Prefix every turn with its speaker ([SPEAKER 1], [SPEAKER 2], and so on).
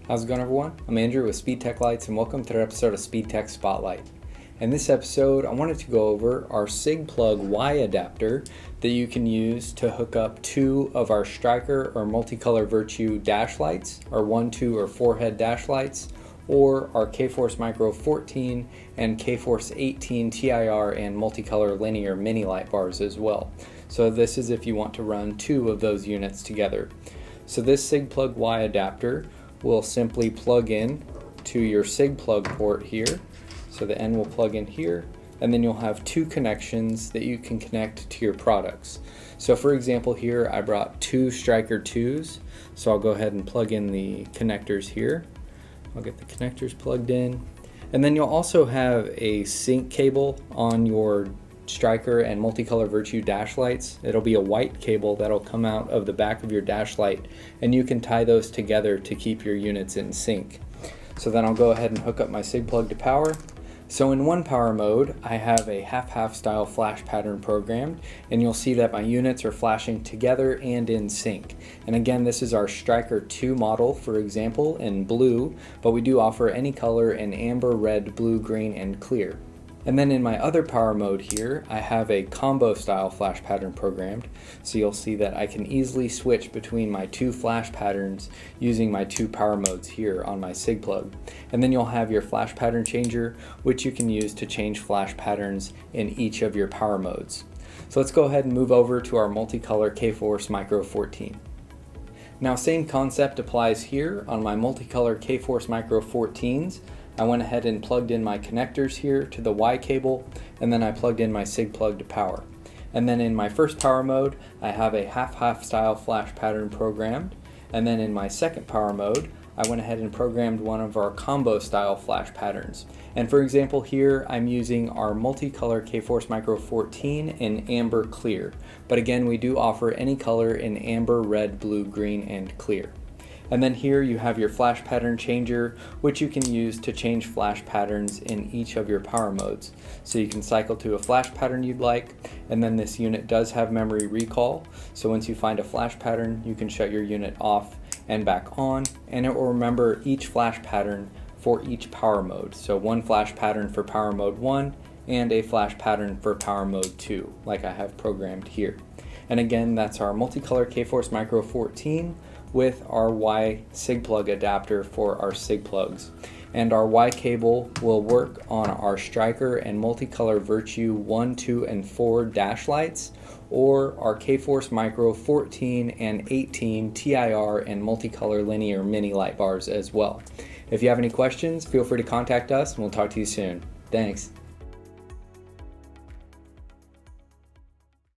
[SPEAKER 1] How's it going, everyone? I'm Andrew with SpeedTech Lights, and welcome to another episode of SpeedTech Spotlight. In this episode, I wanted to go over our Cig-Plug Y adapter that you can use to hook up two of our Striker or Multicolor Virtue dash lights, our 1, 2, or 4 head dash lights, or our K-Force Micro 14 and K-Force 18 TIR and multicolor linear mini light bars as well. So this is if you want to run two of those units together. So this Cig-Plug Y adapter will simply plug in to your Cig-Plug port here. So the end will plug in here, and then you'll have two connections that you can connect to your products. So for example here, I brought two Striker 2s, so I'll go ahead and plug in the connectors here. I'll get the connectors plugged in, and then you'll also have a sync cable on your Striker and Multicolor Virtue dash lights. It'll be a white cable that'll come out of the back of your dash light, and you can tie those together to keep your units in sync. So then I'll go ahead and hook up my Cig-Plug to power. So in one power mode, I have a half-half style flash pattern programmed, and you'll see that my units are flashing together and in sync. And again, this is our Striker 2 model, for example, in blue, but we do offer any color in amber, red, blue, green, and clear. And then in my other power mode here, I have a combo style flash pattern programmed, so you'll see that I can easily switch between my two flash patterns using my two power modes here on my Cig-Plug. And then you'll have your flash pattern changer, which you can use to change flash patterns in each of your power modes. So let's go ahead and move over to our multicolor K-Force Micro 14. Now, same concept applies here on my multicolor K-Force Micro 14s. I went ahead and plugged in my connectors here to the Y cable, and then I plugged in my Cig-Plug to power. And then in my first power mode, I have a half-half style flash pattern programmed. And then in my second power mode, I went ahead and programmed one of our combo style flash patterns. And for example here, I'm using our multicolor K-Force Micro 14 in amber clear. But again, we do offer any color in amber, red, blue, green, and clear. And then here you have your flash pattern changer, which you can use to change flash patterns in each of your power modes. So you can cycle to a flash pattern you'd like, and then this unit does have memory recall. So once you find a flash pattern, you can shut your unit off and back on, and it will remember each flash pattern for each power mode. So one flash pattern for power mode 1 and a flash pattern for power mode 2, like I have programmed here. And again, that's our multicolor K-Force Micro 14 with our Y Cig-Plug adapter for our Cig-Plugs. And our Y cable will work on our Striker and Multicolor Virtue 1, 2, and 4 dash lights, or our K-Force Micro 14 and 18 TIR and multicolor linear mini light bars as well. If you have any questions, feel free to contact us and we'll talk to you soon. Thanks.